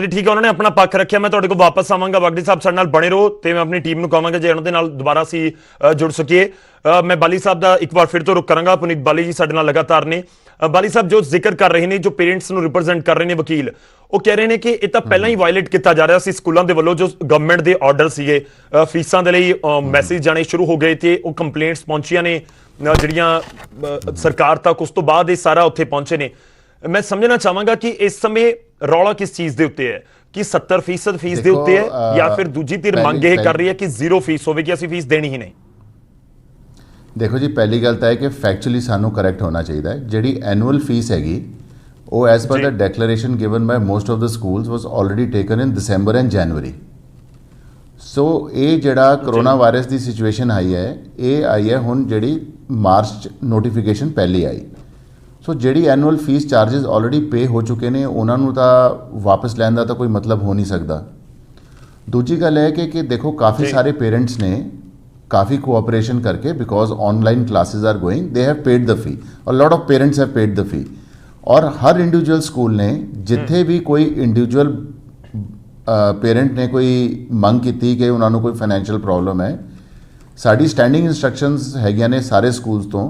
ਤੇ ਠੀਕ ਹੈ, ਉਹਨਾਂ ਨੇ ਆਪਣਾ ਪੱਖ ਰੱਖਿਆ। ਮੈਂ ਤੁਹਾਡੇ ਕੋਲ ਵਾਪਸ ਆਵਾਂਗਾ ਬਾਗੜੀ ਸਾਹਿਬ, ਸਾਡੇ ਨਾਲ ਬਣੇ ਰਹੋ ਤੇ ਮੈਂ ਆਪਣੀ ਟੀਮ ਨੂੰ ਕਹਾਂਗਾ ਜੇ ਉਹਨਾਂ ਦੇ ਨਾਲ ਦੁਬਾਰਾ ਅਸੀਂ ਜੁੜ ਸਕੀਏ। ਮੈਂ ਬਾਲੀ ਸਾਹਿਬ ਦਾ ਇੱਕ ਵਾਰ ਫਿਰ ਤੋਂ ਰੁਕ ਕਰਾਂਗਾ। ਪੁਨੀਤ ਬਾਲੀ ਜੀ ਸਾਡੇ ਨਾਲ ਲਗਾਤਾਰ ਨੇ। ਬਾਲੀ ਸਾਹਿਬ ਜੋ ਜ਼ਿਕਰ ਕਰ ਰਹੇ ਨੇ, ਜੋ ਪੇਰੈਂਟਸ ਨੂੰ ਰਿਪਰੈਜ਼ੈਂਟ ਕਰ ਰਹੇ ਨੇ ਵਕੀਲ, ਉਹ ਕਹਿ ਰਹੇ ਨੇ ਕਿ ਇਹ ਤਾਂ ਪਹਿਲਾਂ ਹੀ ਵਾਇਲੇਟ ਕੀਤਾ ਜਾ ਰਿਹਾ ਸੀ ਸਕੂਲਾਂ ਦੇ ਵੱਲੋਂ। ਜੋ ਗਵਰਨਮੈਂਟ ਦੇ ਆਰਡਰ ਸੀਗੇ ਫੀਸਾਂ ਦੇ ਲਈ ਮੈਸੇਜ ਜਾਣੇ ਸ਼ੁਰੂ ਹੋ ਗਏ ਤੇ ਉਹ ਕੰਪਲੇਂਟਸ ਪਹੁੰਚੀਆਂ ਨੇ ਜਿਹੜੀਆਂ ਸਰਕਾਰ ਤੱਕ, ਉਸ ਤੋਂ ਬਾਅਦ ਇਹ ਸਾਰਾ ਉੱਥੇ ਪਹੁੰਚੇ ਨੇ। ਮੈਂ ਸਮਝਣਾ ਚਾਹਾਂਗਾ ਕਿ ਇਸ ਸਮੇਂ ਰੌਲਾ ਕਿਸ ਚੀਜ਼ ਦੇ ਉੱਤੇ ਹੈ, ਕਿ 70% ਫੀਸ ਦੇ ਉੱਤੇ ਹੈ ਜਾਂ ਫਿਰ ਦੂਜੀ ਧਿਰ ਮੰਗ ਇਹ ਕਰ ਰਹੀ ਹੈ ਕਿ ਜ਼ੀਰੋ ਫੀਸ ਹੋਵੇ, ਕਿ ਅਸੀਂ ਫੀਸ ਦੇਣੀ ਹੀ ਨਹੀਂ। देखो जी, पहली गल तो है कि फैक्चुअली सानू करैक्ट होना चाहिए। जी एनुअल फीस हैगी वो as per the declaration given by most of the schools was already taken in December and January. So ये जड़ा करोना वायरस की सिचुएशन आई है, ये आई है हुण जी मार्च नोटिफिकेशन पहली आई। सो जी annual fee charges already pay हो चुके हैं, उन्होंने तो वापस लैन का तो कोई मतलब हो नहीं सकता। दूजी गल है कि देखो काफ़ी सारे पेरेंट्स ने काफ़ी कोऑपरेशन करके, because online classes are going, they have paid the fee और lot of parents have paid the fee. और हर इंडिविजुअल स्कूल ने जिथे भी कोई इंडिविजुअल पेरेंट ने कोई मंग की कि उन्होंने कोई फाइनैशियल प्रॉब्लम है, साड़ी स्टैंडिंग इंस्ट्रक्शंस हैगियां ने सारे स्कूल्स तो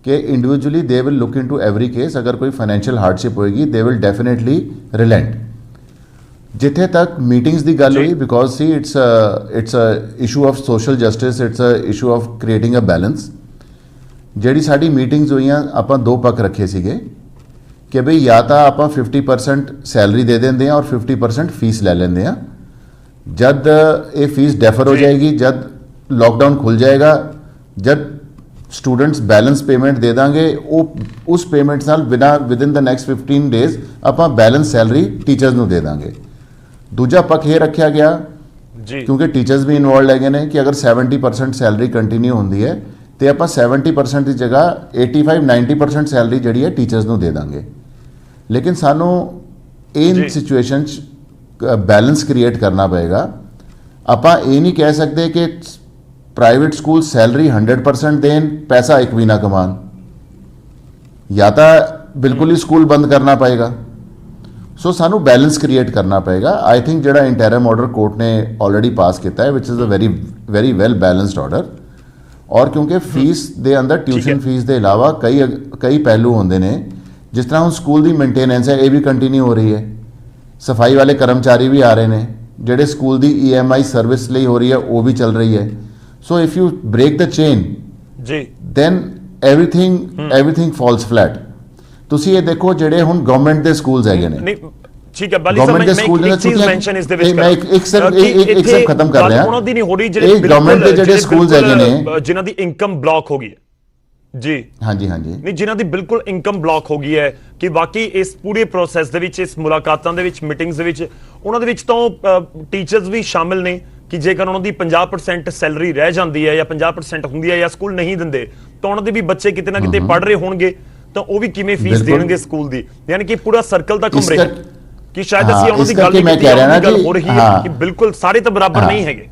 कि individually they will look in to every case. अगर कोई फाइनैशियल हार्डशिप होएगी दे विल डेफिनेटली रिलेंट। जिथे तक मीटिंग्स की गल हुई, because see it's a issue of social justice, it's a issue of creating a balance. जिहड़ी साडी मीटिंग्स हुई आपां दो पक्ष रखे सीगे कि बई या तो आपां 50% सैलरी दे देंदे और 50% फीस ले लेंदे हैं। जब ये फीस डेफर हो जाएगी, जब लॉकडाउन खुल जाएगा, जब स्टूडेंट्स बैलेंस पेमेंट दे देंगे, वो उस पेमेंट नाल बिना विदिन द नैक्सट 15 डेज आपां बैलेंस सैलरी टीचर्स नूं दे देंगे। दूजा पक्ष ये रखा गया जी, क्योंकि टीचर्स भी इनवॉल्व है कि अगर 70% सैलरी कंटिन्यू होंगी है तो आप 70% की जगह 85-90% सैलरी जी है टीचर्स को दे देंगे। लेकिन सानू इन सिचुएशन बैलेंस क्रिएट करना पएगा। आप ये नहीं कह सकते कि प्राइवेट स्कूल सैलरी 100% देन, पैसा एक भी ना कमान, या तो बिल्कुल ही स्कूल बंद करना पएगा। सो सानू बैलेंस क्रिएट करना पएगा। आई थिंक जो इंटरिम ऑर्डर कोर्ट ने ऑलरेडी पास किया है, which is a very well balanced order. और क्योंकि फीस के अंदर ट्यूशन फीस के अलावा कई पहलू होंगे ने, जिस तरह हम स्कूल की मेनटेनेंस है ये भी कंटिन्यू हो रही है, सफाई वाले कर्मचारी भी आ रहे हैं, जोड़े स्कूल की EMI सर्विस लिए हो रही है वो भी चल रही है। So if you break the chain then everything falls flat. ਤੁਸੀਂ ਇਹ ਦੇਖੋ ਜਿਹੜੇ ਹੁਣ ਗਵਰਨਮੈਂਟ ਦੇ ਸਕੂਲਸ ਹੈਗੇ ਨੇ, ਠੀਕ ਹੈ ਬਾਲੀ ਸਾਹਿਬ, ਮੈਂ ਇੱਕ ਚੀਜ਼ ਮੈਂਸ਼ਨ ਇਸ ਦੇ ਵਿੱਚ ਮੈਂ ਇੱਕ ਸਿਰਫ ਖਤਮ ਕਰ ਰਿਹਾ, ਉਹਨਾਂ ਦੀ ਨਹੀਂ ਹੋ ਰਹੀ ਜਿਹੜੇ ਗਵਰਨਮੈਂਟ ਦੇ ਜਿਹੜੇ ਸਕੂਲਸ ਹੈਗੇ ਨੇ ਜਿਨ੍ਹਾਂ ਦੀ ਇਨਕਮ ਬਲੌਕ ਹੋ ਗਈ ਹੈ ਜੀ। ਹਾਂਜੀ ਨਹੀਂ, ਜਿਨ੍ਹਾਂ ਦੀ ਬਿਲਕੁਲ ਇਨਕਮ ਬਲੌਕ ਹੋ ਗਈ ਹੈ, ਕਿ ਬਾਕੀ ਇਸ ਪੂਰੇ ਪ੍ਰੋਸੈਸ ਦੇ ਵਿੱਚ, ਇਸ ਮੁਲਾਕਾਤਾਂ ਦੇ ਵਿੱਚ, ਮੀਟਿੰਗਸ ਦੇ ਵਿੱਚ, ਉਹਨਾਂ ਦੇ ਵਿੱਚ ਤਾਂ ਟੀਚਰਸ ਵੀ ਸ਼ਾਮਿਲ ਨੇ ਕਿ ਜੇਕਰ ਉਹਨਾਂ ਦੀ 50% ਸੈਲਰੀ ਰਹਿ ਜਾਂਦੀ ਹੈ ਜਾਂ 50% ਹੁੰਦੀ ਹੈ ਜਾਂ ਸਕੂਲ ਨਹੀਂ ਦਿੰਦੇ ਤਾਂ ਉਹਨਾਂ ਦੇ ਵੀ ਬੱਚੇ ਕਿਤੇ ਨਾ ਕਿਤੇ ਪੜ੍ਹ ਰਹੇ ਹੋਣਗੇ, ਤਾਂ ਉਹ ਵੀ ਕਿਵੇਂ ਫੀਸ ਦੇਣਗੇ ਸਕੂਲ ਦੀ। ਯਾਨੀ ਕਿ ਪੂਰਾ ਸਰਕਲ ਤਾਂ ਘੁੰਮ ਰਿਹਾ ਕਿ ਸ਼ਾਇਦ ਅਸੀਂ ਉਹਨਾਂ ਦੀ ਗੱਲ ਮੈਂ ਕਹਿ ਰਿਹਾ ਨਾ ਹੋ ਰਹੀ ਹੈ ਕਿ ਬਿਲਕੁਲ ਸਾਰੇ ਤਾਂ ਬਰਾਬਰ ਨਹੀਂ ਹੈਗੇ।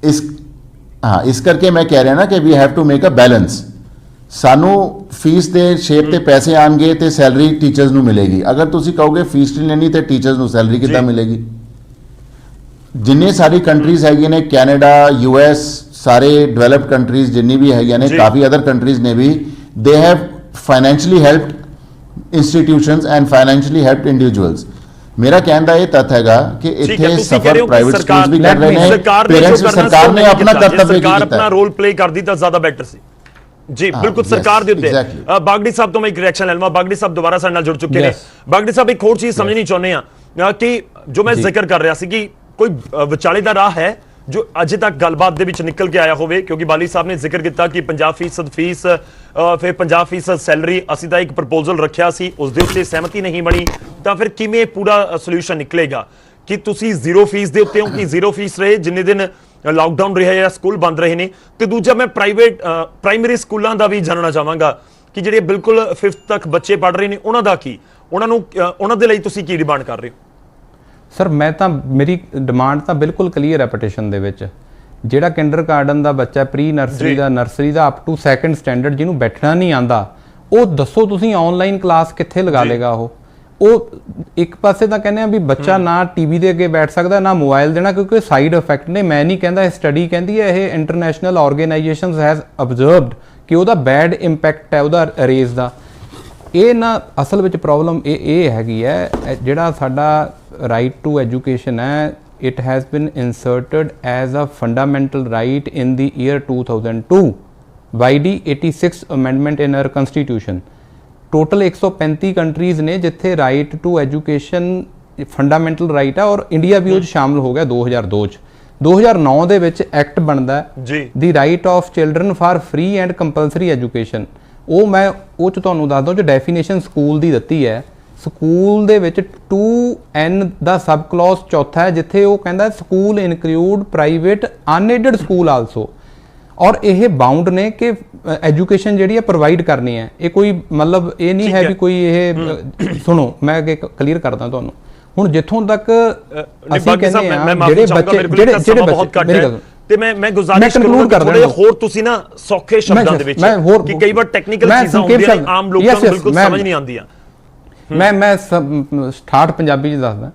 ਇਸ ਕਰਕੇ ਮੈਂ ਕਹਿ ਰਿਹਾ ਨਾ ਕਿ we have to make a balance. ਸਾਨੂੰ ਫੀਸ ਦੇ ਸ਼ੇਪ ਤੇ ਪੈਸੇ ਆਣਗੇ ਤੇ ਸੈਲਰੀ ਟੀਚਰਸ ਨੂੰ ਮਿਲੇਗੀ। ਅਗਰ ਤੁਸੀਂ ਕਹੋਗੇ ਫੀਸ ਨਹੀਂ ਲੈਣੀ ਤੇ ਟੀਚਰਸ ਨੂੰ ਸੈਲਰੀ ਕਿੱਦਾਂ ਮਿਲੇਗੀ? ਜਿੰਨੇ ਸਾਰੀ ਕੰਟਰੀਜ਼ ਹੈਗੀਆਂ ਨੇ, ਕੈਨੇਡਾ, US, ਸਾਰੇ ਡਿਵੈਲਪਡ ਕੰਟਰੀਜ਼ ਜਿੰਨੀ ਵੀ ਹੈਗੀਆਂ ਨੇ, ਕਾਫੀ ਅਦਰ ਕੰਟਰੀਜ਼ ਨੇ ਵੀ, they have financially helped institutions and financially helped individuals. मेरा कहने का ये तथ्य हैगा कि इत्थे सफर प्राइवेट स्कूल्स भी कर रहे हैं, पेरेंट्स भी, सरकार ने अपना कर्तव्य किया, अपना रोल प्ले कर दी तो ज्यादा बेटर सी जी। बिल्कुल सरकार दे उत्ते बागड़ी साहब तो मैं एक रिएक्शन ले लवां। बागड़ी साहब दोबारा साडे नाल जुड़ चुके हैं। बागड़ी साहब एक होर चीज समझनी चाहुंदे आ कि जो मैं जिक्र कर रहा सी कि कोई विचाले दा राह है जो अजे तक गलबात दे विच निकल के आया होवे, क्योंकि बाली साहब ने जिक्र किया कि 50% फीस, फिर 50% सैलरी, असीं तां एक प्रपोजल रखिया सी, उस दे उत्ते सहमति नहीं बनी, तां फिर किवें पूरा सोल्यूशन निकलेगा? कि तुसीं जीरो फीस दे उत्ते हो कि जीरो फीस रहे जिन्ने दिन लॉकडाउन रहा या स्कूल बंद रहे ने? ते दूजा मैं प्राइमरी स्कूलों का भी जानना चाहांगा कि जिहड़े बिल्कुल 5th तक बच्चे पढ़ रहे ने उन्हां दा की, उन्हां दे लई तुसीं की डिमांड कर रहे हो? सर मैं तो मेरी डिमांड तो बिल्कुल क्लीयर है पटिशन दे विच। जिहड़ा किंडर गार्डन का बच्चा, प्री नर्सरी का, नर्सरी का अप टू 2nd स्टैंडर्ड जिन्होंने बैठना नहीं आता, वो दसो तुसीं ऑनलाइन क्लास कित्थे लगा लेगा? वो ਉਹ ਇੱਕ ਪਾਸੇ ਤਾਂ ਕਹਿੰਦੇ ਆ ਵੀ ਬੱਚਾ ਨਾ ਟੀਵੀ ਦੇ ਅੱਗੇ ਬੈਠ ਸਕਦਾ ਨਾ ਮੋਬਾਈਲ ਦੇਣਾ, ਕਿਉਂਕਿ ਸਾਈਡ ਇਫੈਕਟ ਨੇ। ਮੈਂ ਨਹੀਂ ਕਹਿੰਦਾ, ਇਹ ਸਟੱਡੀ ਕਹਿੰਦੀ ਹੈ, ਇਹ ਇੰਟਰਨੈਸ਼ਨਲ ਆਰਗੇਨਾਈਜੇਸ਼ਨਸ ਹੈਜ਼ ਅਬਜ਼ਰਵਡ ਕਿ ਉਹਦਾ ਬੈਡ ਇੰਪੈਕਟ ਹੈ ਉਹਦਾ ਰੇਜ਼ ਦਾ। ਇਹ ਨਾ ਅਸਲ ਵਿੱਚ ਪ੍ਰੋਬਲਮ ਇਹ ਹੈਗੀ ਹੈ, ਜਿਹੜਾ ਸਾਡਾ ਰਾਈਟ ਟੂ ਐਜੂਕੇਸ਼ਨ ਹੈ, it has been inserted as a fundamental right in the year 2002 by the 86th amendment in our constitution. Total 135 countries ਨੇ ਜਿੱਥੇ right to education fundamental right ਹੈ, ਔਰ ਇੰਡੀਆ ਵੀ ਉਹ 'ਚ ਸ਼ਾਮਲ ਹੋ ਗਿਆ 2002 ਚ। 2009 ਦੇ ਵਿੱਚ ਐਕਟ ਬਣਦਾ ਜੀ the right of children for free and compulsory education। ਉਹ ਮੈਂ ਉਹ 'ਚ ਤੁਹਾਨੂੰ ਦੱਸਦਾ, ਉਹ 'ਚ ਡੈਫੀਨੇਸ਼ਨ ਸਕੂਲ ਦੀ ਦਿੱਤੀ ਹੈ। ਸਕੂਲ ਦੇ ਵਿੱਚ 2N ਦਾ ਸਬ ਕਲੌਜ਼ ਚੌਥਾ ਹੈ, ਜਿੱਥੇ ਉਹ ਕਹਿੰਦਾ school include private unaided school also, ਔਰ ਇਹ ਬਾਉਂਡ ਨੇ ਕਿ ਐਜੂਕੇਸ਼ਨ ਜਿਹੜੀ ਹੈ ਪ੍ਰੋਵਾਈਡ ਕਰਨੀ ਹੈ। ਇਹ ਕੋਈ ਮਤਲਬ ਇਹ ਨਹੀਂ ਹੈ ਵੀ ਕੋਈ ਇਹ ਸੁਣੋ, ਮੈਂ ਅੱਗੇ ਕਲੀਅਰ ਕਰਦਾ ਤੁਹਾਨੂੰ। ਹੁਣ ਜਿੱਥੋਂ ਤੱਕ ਅਸੀਂ ਕਹਿੰਦੇ ਆ ਜਿਹੜੇ ਬੱਚੇ ਬਹੁਤ ਘੱਟ ਹੈ, ਤੇ ਮੈਂ ਗੁਜ਼ਾਰਿਸ਼ ਕਰੂੰਗਾ ਥੋੜੇ ਹੋਰ ਤੁਸੀਂ ਨਾ ਸੌਖੇ ਸ਼ਬਦਾਂ ਦੇ ਵਿੱਚ, ਕਿ ਕਈ ਵਾਰ ਟੈਕਨੀਕਲ ਚੀਜ਼ਾਂ ਹੁੰਦੀਆਂ ਨੇ ਆਮ ਲੋਕਾਂ ਨੂੰ ਬਿਲਕੁਲ ਸਮਝ ਨਹੀਂ ਆਉਂਦੀਆਂ। ਮੈਂ ਸਟਾਰਟ ਪੰਜਾਬੀ 'ਚ ਦੱਸਦਾ।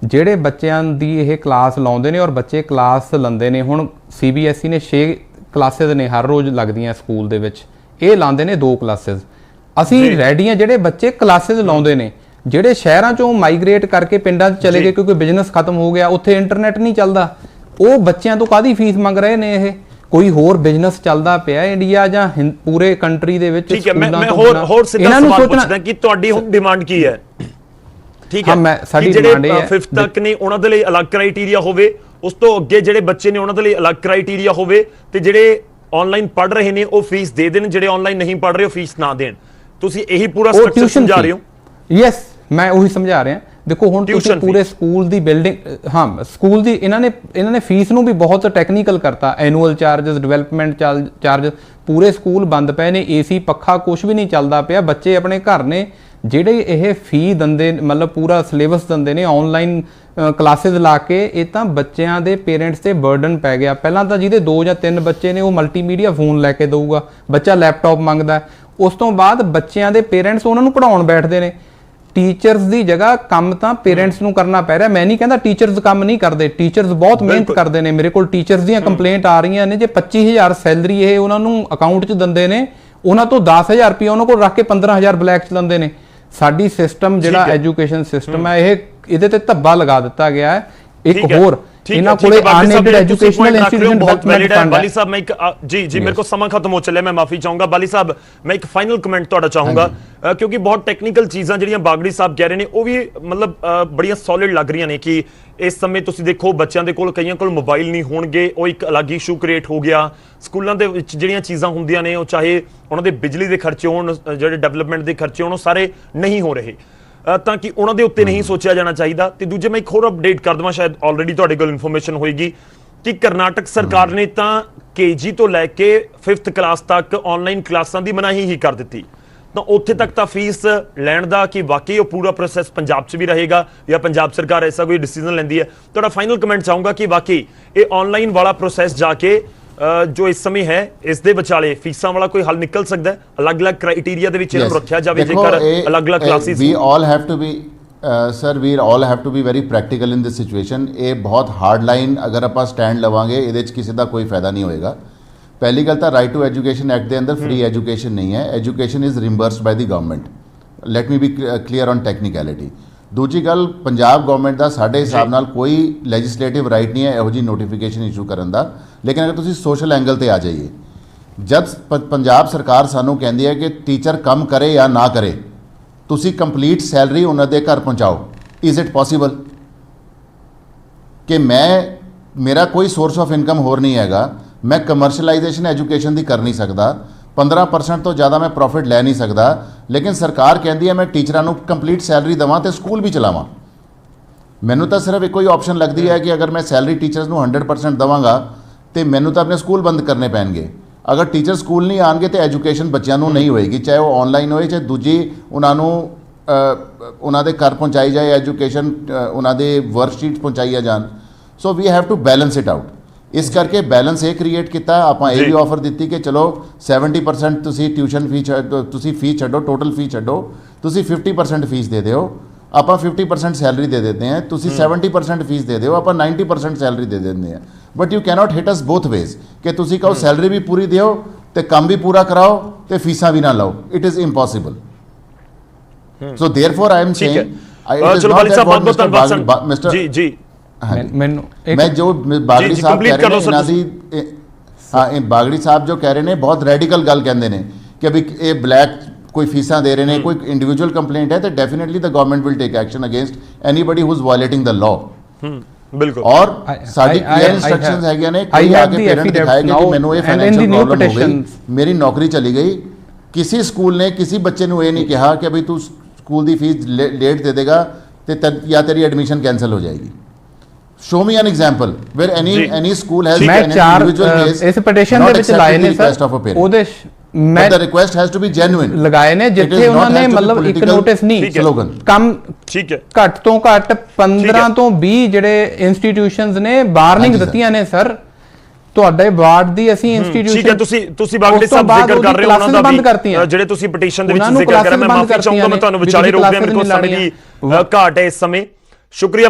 ਜਿਹੜੇ ਬੱਚਿਆਂ ਦੀ ਇਹ ਕਲਾਸ ਲਾਉਂਦੇ ਨੇ ਔਰ ਬੱਚੇ ਕਲਾਸ ਲੈਂਦੇ ਨੇ, ਹੁਣ CBSE ਨੇ 6 ਕਲਾਸਿਸ ਨੇ ਹਰ ਰੋਜ਼ ਲੱਗਦੀਆਂ ਸਕੂਲ ਦੇ ਵਿੱਚ, ਇਹ ਲਾਉਂਦੇ ਨੇ 2 ਕਲਾਸਿਸ। ਅਸੀਂ ਰੈਡੀ ਹਾਂ ਜਿਹੜੇ ਬੱਚੇ ਕਲਾਸਿਸ ਲਾਉਂਦੇ ਨੇ, ਜਿਹੜੇ ਸ਼ਹਿਰਾਂ 'ਚੋਂ ਮਾਈਗ੍ਰੇਟ ਕਰਕੇ ਪਿੰਡਾਂ 'ਚ ਚਲੇ ਗਏ ਕਿਉਂਕਿ ਬਿਜ਼ਨਸ ਖਤਮ ਹੋ ਗਿਆ, ਉੱਥੇ ਇੰਟਰਨੈਟ ਨਹੀਂ ਚੱਲਦਾ, ਉਹ ਬੱਚਿਆਂ ਤੋਂ ਕਾਹਦੀ ਫੀਸ ਮੰਗ ਰਹੇ ਨੇ? ਇਹ ਕੋਈ ਹੋਰ ਬਿਜ਼ਨਸ ਚੱਲਦਾ ਪਿਆ ਇੰਡੀਆ ਜਾਂ ਪੂਰੇ ਕੰਟਰੀ ਦੇ ਵਿੱਚ? ਠੀਕ ਹੈ, ਮੈਂ ਹੋਰ ਸਿੱਧਾ ਸਵਾਲ ਪੁੱਛਦਾ ਕਿ ਤੁਹਾਡੀ ਹੁਣ ਡਿਮਾਂਡ ਕੀ ਹੈ? ਠੀਕ ਹੈ, ਸਾਡੀ ਡਿਮਾਂਡ ਇਹ ਹੈ 5th ਤੱਕ ਨੇ ਉਹਨਾਂ ਦੇ ਲਈ ਅਲੱਗ ਕ੍ਰਾਈਟੇਰੀਆ ਹੋਵੇ, ਉਸ ਤੋਂ ਅੱਗੇ ਜਿਹੜੇ ਬੱਚੇ ਨੇ ਉਹਨਾਂ ਦੇ ਲਈ ਅਲੱਗ ਕ੍ਰਾਈਟੇਰੀਆ ਹੋਵੇ, ਤੇ ਜਿਹੜੇ ਆਨਲਾਈਨ ਪੜ੍ਹ ਰਹੇ ਨੇ ਉਹ ਫੀਸ ਦੇ ਦੇਣ, ਜਿਹੜੇ ਆਨਲਾਈਨ ਨਹੀਂ ਪੜ੍ਹ ਰਹੇ ਉਹ ਫੀਸ ਨਾ ਦੇਣ। ਤੁਸੀਂ ਇਹੀ ਪੂਰਾ ਸਟਰਕਚਰ ਸਮਝਾ ਰਹੇ ਹੋ? ਯੈਸ, ਮੈਂ ਉਹੀ ਸਮਝਾ ਰਿਹਾ। ਦੇਖੋ ਹੁਣ ਤੁਸੀਂ ਪੂਰੇ ਸਕੂਲ ਦੀ ਬਿਲਡਿੰਗ, ਹਾਂ ਸਕੂਲ ਦੀ ਇਹਨਾਂ ਨੇ ਫੀਸ ਨੂੰ ਵੀ ਬਹੁਤ ਟੈਕਨੀਕਲ ਕਰਤਾ, ਐਨੂਅਲ ਚਾਰजेस, ਡਿਵੈਲਪਮੈਂਟ ਚਾਰजेस, ਪੂਰੇ ਸਕੂਲ ਬੰਦ ਪਏ ਨੇ, AC ਪੱਖਾ ਕੁਝ ਵੀ ਨਹੀਂ ਚੱਲਦਾ ਪਿਆ, ਬੱਚੇ ਆਪਣੇ ਘਰ ਨੇ। ਜਿਹੜੇ ਇਹ ਫੀ ਦਿੰਦੇ, ਮਤਲਬ ਪੂਰਾ ਸਿਲੇਬਸ ਦਿੰਦੇ ਨੇ ਆਨਲਾਈਨ ਕਲਾਸਿਸ ਲਾ ਕੇ, ਇਹ ਤਾਂ ਬੱਚਿਆਂ ਦੇ ਪੇਰੈਂਟਸ ਤੇ ਬਰਡਨ ਪੈ ਗਿਆ। ਪਹਿਲਾਂ ਤਾਂ ਜਿਹਦੇ 2 ਜਾਂ 3 ਬੱਚੇ ਨੇ ਉਹ ਮਲਟੀਮੀਡੀਆ ਫੋਨ ਲੈ ਕੇ ਦਊਗਾ, ਬੱਚਾ ਲੈਪਟਾਪ ਮੰਗਦਾ। ਉਸ ਤੋਂ ਬਾਅਦ ਬੱਚਿਆਂ ਦੇ ਪੇਰੈਂਟਸ ਉਹਨਾਂ ਨੂੰ ਪੜ੍ਹਾਉਣ ਬੈਠਦੇ ਨੇ। ਟੀਚਰਸ ਦੀ ਜਗ੍ਹਾ ਕੰਮ ਤਾਂ ਪੇਰੈਂਟਸ ਨੂੰ ਕਰਨਾ ਪੈ ਰਿਹਾ। ਮੈਂ ਨਹੀਂ ਕਹਿੰਦਾ ਟੀਚਰਸ ਕੰਮ ਨਹੀਂ ਕਰਦੇ, ਟੀਚਰਸ ਬਹੁਤ ਮਿਹਨਤ ਕਰਦੇ ਨੇ। ਮੇਰੇ ਕੋਲ ਟੀਚਰਸ ਦੀਆਂ ਕੰਪਲੇਂਟ ਆ ਰਹੀਆਂ ਨੇ, ਜੇ 25000 ਸੈਲਰੀ ਇਹ ਉਹਨਾਂ ਨੂੰ ਅਕਾਊਂਟ 'ਚ ਦਿੰਦੇ ਨੇ, ਉਹਨਾਂ ਤੋਂ 10000 ਰੁਪਏ ਉਹਨਾਂ ਕੋਲ ਰੱਖ ਕੇ 15000 ਬਲੈਕ 'ਚ ਲੈਂਦੇ ਨੇ। ਸਾਡੀ ਸਿਸਟਮ ਜਿਹੜਾ ਐਜੂਕੇਸ਼ਨ ਸਿਸਟਮ ਹੈ, ਇਹਦੇ ਤੇ ਧੱਬਾ ਲਗਾ ਦਿੱਤਾ ਗਿਆ ਹੈ। ਇੱਕ ਹੋਰ ਇਹਨਾਂ ਕੋਲੇ unaided educational institution development fund. ਬਾਲੀ ਸਾਹਿਬ, ਮੈਂ ਇੱਕ ਜੀ ਮੇਰੇ ਕੋਲ ਸਮਾਂ ਖਤਮ ਹੋ ਚੱਲਿਆ, ਮੈਂ ਮਾਫੀ ਚਾਹੂੰਗਾ। ਬਾਲੀ ਸਾਹਿਬ, ਮੈਂ ਇੱਕ ਫਾਈਨਲ ਕਮੈਂਟ ਤੁਹਾਡਾ ਚਾਹੂੰਗਾ, ਕਿਉਂਕਿ ਬਹੁਤ ਟੈਕਨੀਕਲ ਚੀਜ਼ਾਂ ਜਿਹੜੀਆਂ ਬਾਗੜੀ ਸਾਹਿਬ ਕਹਿ ਰਹੇ ਨੇ ਉਹ ਵੀ ਮਤਲਬ ਬੜੀਆਂ ਸੋਲਿਡ ਲੱਗ ਰਹੀਆਂ ਨੇ। ਕਿ ਇਸ ਸਮੇਂ ਤੁਸੀਂ ਦੇਖੋ ਬੱਚਿਆਂ ਦੇ ਕੋਲ ਕਈਆਂ ਕੋਲ ਮੋਬਾਈਲ ਨਹੀਂ ਹੋਣਗੇ, ਉਹ ਇੱਕ ਅਲੱਗ ਇਸ਼ੂ ਕ੍ਰੀਏਟ ਹੋ ਗਿਆ। ਸਕੂਲਾਂ ਦੇ ਵਿੱਚ ਜਿਹੜੀਆਂ ਚੀਜ਼ਾਂ ਹੁੰਦੀਆਂ ਨੇ, ਉਹ ਚਾਹੇ ਉਹਨਾਂ ਦੇ ਬਿਜਲੀ ਦੇ ਖਰਚੇ ਹੋਣ, ਜਿਹੜੇ ਡਿਵੈਲਪਮੈਂਟ ਦੇ ਖਰਚੇ ਹੋਣ, ਉਹ ਸਾਰੇ ਨਹੀਂ ਹੋ ਰਹੇ, ਤਾਂ ਕਿ ਉਹਨਾਂ ਦੇ ਉੱਤੇ ਨਹੀਂ ਸੋਚਿਆ ਜਾਣਾ ਚਾਹੀਦਾ। ਤੇ ਦੂਜੇ ਮੈਂ ਇੱਕ ਹੋਰ ਅਪਡੇਟ ਕਰ ਦਵਾਂ, ਸ਼ਾਇਦ ਆਲਰੇਡੀ ਤੁਹਾਡੇ ਕੋਲ ਇਨਫੋਰਮੇਸ਼ਨ ਹੋਏਗੀ, ਕਿ ਕਰਨਾਟਕ ਸਰਕਾਰ ਨੇ ਤਾਂ KG ਤੋਂ ਲੈ ਕੇ 5th ਕਲਾਸ ਤੱਕ ਆਨਲਾਈਨ ਕਲਾਸਾਂ ਦੀ ਮਨਾਹੀ ਹੀ ਕਰ ਦਿੱਤੀ। ਤਾਂ ਉੱਥੇ ਤੱਕ ਤਾਂ ਫੀਸ ਲੈਣ ਦਾ ਕਿ ਵਾਕਈ ਉਹ ਪੂਰਾ ਪ੍ਰੋਸੈਸ ਪੰਜਾਬ 'ਚ ਵੀ ਰਹੇਗਾ ਜਾਂ ਪੰਜਾਬ ਸਰਕਾਰ ਐਸਾ ਕੋਈ ਡਿਸੀਜਨ ਲੈਂਦੀ ਹੈ? ਤੁਹਾਡਾ ਫਾਈਨਲ ਕਮੈਂਟ ਚਾਹੂੰਗਾ ਕਿ ਵਾਕਈ ਇਹ ਆਨਲਾਈਨ ਵਾਲਾ ਪ੍ਰੋਸੈਸ ਜਾ ਕੇ ਜੋ ਇਸ ਸਮੇਂ ਹੈ, ਇਸ ਦੇ ਵਿਚਾਲੇ ਫੀਸਾਂ ਵਾਲਾ ਕੋਈ ਹੱਲ ਨਿਕਲ ਸਕਦਾ ਹੈ? ਅਲੱਗ-ਅਲੱਗ ਕ੍ਰਾਈਟੇਰੀਆ ਦੇ ਵਿੱਚ ਇਹਨੂੰ ਰੱਖਿਆ ਜਾਵੇ ਜੇਕਰ ਅਲੱਗ-ਅਲੱਗ classes? We all have to be sir, we all have to be very practical in this situation. ਇਹ ਬਹੁਤ ਹਾਰਡ ਲਾਈਨ ਅਗਰ ਆਪਾਂ ਸਟੈਂਡ ਲਵਾਂਗੇ, ਇਹਦੇ 'ਚ ਕਿਸੇ ਦਾ ਕੋਈ ਫਾਇਦਾ ਨਹੀਂ ਹੋਏਗਾ। ਪਹਿਲੀ ਗੱਲ ਤਾਂ ਰਾਈਟ ਟੂ ਐਜੂਕੇਸ਼ਨ ਐਕਟ ਦੇ ਅੰਦਰ ਫ੍ਰੀ ਐਜੂਕੇਸ਼ਨ ਨਹੀਂ ਹੈ, education is reimbursed by the government. Let me be clear on technicality. ਦੂਜੀ ਗੱਲ, ਪੰਜਾਬ ਗਵਰਨਮੈਂਟ ਦਾ ਸਾਡੇ ਹਿਸਾਬ ਨਾਲ ਕੋਈ ਲੈਜਿਸਲੇਟਿਵ ਰਾਈਟ ਨਹੀਂ ਹੈ ਇਹੋ ਜਿਹੀ ਨੋਟੀਫਿਕੇਸ਼ਨ ਇਸ਼ੂ ਕਰਨ ਦਾ। ਲੇਕਿਨ ਅਗਰ ਤੁਸੀਂ ਸੋਸ਼ਲ ਐਂਗਲ ਤੇ ਆ ਜਾਈਏ, ਜਦ ਪੰਜਾਬ ਸਰਕਾਰ ਸਾਨੂੰ ਕਹਿੰਦੀ ਹੈ ਕਿ ਟੀਚਰ ਕੰਮ ਕਰੇ ਜਾਂ ਨਾ ਕਰੇ, ਤੁਸੀਂ ਕੰਪਲੀਟ ਸੈਲਰੀ ਉਹਨਾਂ ਦੇ ਘਰ ਪਹੁੰਚਾਓ, ਇਜ਼ ਇਟ ਪੋਸੀਬਲ? ਕਿ ਮੇਰਾ ਕੋਈ ਸੋਰਸ ਆਫ ਇਨਕਮ ਹੋਰ ਨਹੀਂ ਹੈਗਾ, ਮੈਂ ਕਮਰਸ਼ਲਾਈਜੇਸ਼ਨ ਐਜੂਕੇਸ਼ਨ ਦੀ ਕਰ ਨਹੀਂ ਸਕਦਾ, 15% ਤੋਂ ਜ਼ਿਆਦਾ ਮੈਂ ਪ੍ਰੋਫਿਟ ਲੈ ਨਹੀਂ ਸਕਦਾ, ਲੇਕਿਨ ਸਰਕਾਰ ਕਹਿੰਦੀ ਹੈ ਮੈਂ ਟੀਚਰਾਂ ਨੂੰ ਕੰਪਲੀਟ ਸੈਲਰੀ ਦੇਵਾਂ ਤੇ ਸਕੂਲ ਵੀ ਚਲਾਵਾਂ। ਮੈਨੂੰ ਤਾਂ ਸਿਰਫ ਇੱਕੋ ਹੀ ਆਪਸ਼ਨ ਲੱਗਦੀ ਹੈ ਕਿ ਅਗਰ ਮੈਂ ਸੈਲਰੀ ਟੀਚਰਸ ਨੂੰ 100% ਦੇਵਾਂਗਾ ਤੇ ਮੈਨੂੰ ਤਾਂ ਆਪਣੇ ਸਕੂਲ ਬੰਦ ਕਰਨੇ ਪੈਣਗੇ। ਅਗਰ ਟੀਚਰ ਸਕੂਲ ਨਹੀਂ ਆਣਗੇ ਤੇ ਐਜੂਕੇਸ਼ਨ ਬੱਚਿਆਂ ਨੂੰ ਨਹੀਂ ਹੋਏਗੀ, ਚਾਹੇ ਉਹ ਆਨਲਾਈਨ ਹੋਏ ਚਾਹੇ ਦੂਜੀ ਉਹਨਾਂ ਨੂੰ ਉਹਨਾਂ ਦੇ ਘਰ ਪਹੁੰਚਾਈ ਜਾਏ ਐਜੂਕੇਸ਼ਨ, ਉਹਨਾਂ ਦੇ ਵਰਕਸ਼ੀਟ ਪਹੁੰਚਾਈਆਂ ਜਾਣ। So we have to balance it out. ਇਸ ਕਰਕੇ ਬੈਲੈਂਸ ਇਹ ਕ੍ਰੀਏਟ ਕੀਤਾ। ਆਪਾਂ ਇਹ ਵੀ ਆਫਰ ਦਿੱਤੀ ਕਿ ਚਲੋ 70% ਤੁਸੀਂ ਟਿਊਸ਼ਨ ਫੀਸ, ਤੁਸੀਂ ਫੀਸ ਛੱਡੋ, ਟੋਟਲ ਫੀਸ ਛੱਡੋ, ਤੁਸੀਂ 50% ਫੀਸ ਦੇ ਦਿਓ ਆਪਾਂ 50% ਸੈਲਰੀ ਦੇ ਦਿੰਦੇ ਹਾਂ, ਤੁਸੀਂ 70% ਫੀਸ ਦੇ ਦਿਓ, ਆਪਾਂ 90% ਸੈਲਰੀ ਦੇ ਦਿੰਦੇ ਹਾਂ। But you cannot hit us both ways ਕਿ ਤੁਸੀਂ ਕਹੋ ਸੈਲਰੀ ਵੀ ਪੂਰੀ ਦਿਓ ਤੇ ਕੰਮ ਵੀ ਪੂਰਾ ਕਰਾਓ ਤੇ ਫੀਸਾਂ ਵੀ ਨਾ ਲਓ। It is impossible. So therefore I am ਠੀਕ ਹੈ। ਸੇਇੰਗ ਚਲੋ ਬਾਲੀ ਸਾਹਿਬ ਬਹੁਤ ਬਹੁਤ ਧੰਨਵਾਦ। ਜੀ ਜੀ ਮੈਨੂੰ ਮੈਂ ਜੋ ਬਾਗੜੀ ਸਾਹਿਬ ਕਹਿ ਰਹੇ ਨੇ ਇਹਨਾਂ ਦੀ ਇਹ ਬਾਗੜੀ ਸਾਹਿਬ ਜੋ ਕਹਿ ਰਹੇ ਨੇ ਬਹੁਤ ਰੈਡੀਕਲ ਗੱਲ ਕਹਿੰਦੇ ਨੇ ਕਿ ਵੀ ਇਹ ਬਲੈਕ ਕੋਈ ਫੀਸਾਂ ਦੇ ਰਹੇ ਨੇ, ਕੋਈ ਇੰਡੀਵਿਜੂਅਲ ਕੰਪਲੇਂਟ ਹੈ ਤਾਂ definitely the government will take action against anybody who is violating the law. ਬਿਲਕੁਲ। ਔਰ ਸਾਡੀ ਕਲੀਅਰ ਇੰਸਟਰਕਸ਼ਨਸ ਹੈਗੀਆਂ ਨੇ, ਕੋਈ ਆ ਕੇ ਪੇਰੈਂਟ ਦਿਖਾਏਗਾ ਕਿ ਮੈਨੂੰ ਇਹ ਫਾਈਨੈਂਸ਼ੀਅਲ ਪ੍ਰੋਬਲਮ ਹੋ ਗਈ, ਮੇਰੀ ਨੌਕਰੀ ਚਲੀ ਗਈ। ਕਿਸੇ ਸਕੂਲ ਨੇ ਕਿਸੇ ਬੱਚੇ ਨੂੰ ਇਹ ਨਹੀਂ ਕਿਹਾ ਕਿ ਵੀ ਤੂੰ ਸਕੂਲ ਦੀ ਫੀਸ ਲੇਟ ਦੇ ਦੇਗਾ ਤੇ ਜਾਂ ਤੇਰੀ ਐਡਮਿਸ਼ਨ ਕੈਂਸਲ ਹੋ ਜਾਏਗੀ। Show me an example where any school has ਮੈਂ ਚਾਰ ਇਸ ਪਟੀਸ਼ਨ ਦੇ ਵਿੱਚ ਲਾਏ ਨੇ ਸਰ, ਉਹਦੇ ਮੈਂ the request has to be genuine ਲਗਾਏ ਨੇ ਜਿੱਥੇ ਉਹਨਾਂ ਨੇ ਮਤਲਬ ਇੱਕ ਨੋਟਿਸ ਨਹੀਂ ਸਲੋਗਨ ਕੰਮ ਠੀਕ ਹੈ ਘੱਟ ਤੋਂ ਘੱਟ 15 ਤੋਂ 20 ਜਿਹੜੇ ਇੰਸਟੀਟਿਊਸ਼ਨਸ ਨੇ ਵਾਰਨਿੰਗ ਦਿੱਤੀਆਂ ਨੇ ਸਰ ਤੁਹਾਡੇ ਵਾਰਡ ਦੀ ਅਸੀਂ ਇੰਸਟੀਟਿਊਸ਼ਨ। ਠੀਕ ਹੈ, ਤੁਸੀਂ ਬਾਗੜੀ ਸਾਹਿਬ ਜ਼ਿਕਰ ਕਰ ਰਹੇ ਹੋ ਉਹਨਾਂ ਦਾ ਵੀ ਜਿਹੜੇ ਤੁਸੀਂ ਪਟੀਸ਼ਨ ਦੇ ਵਿੱਚ ਜ਼ਿਕਰ ਕਰ ਰਹੇ, ਮੈਂ ਮਾਫੀ ਚਾਹੂੰਗਾ ਮੈਂ ਤੁਹਾਨੂੰ ਵਿਚਾਲੇ ਰੋਕ ਦਿਆਂ, ਮੇਰੇ ਕੋਲ ਸਮੇਂ ਦੀ ਘਾਟ ਹੈ ਇਸ ਸਮੇਂ। ਸ਼ੁਕਰੀਆ।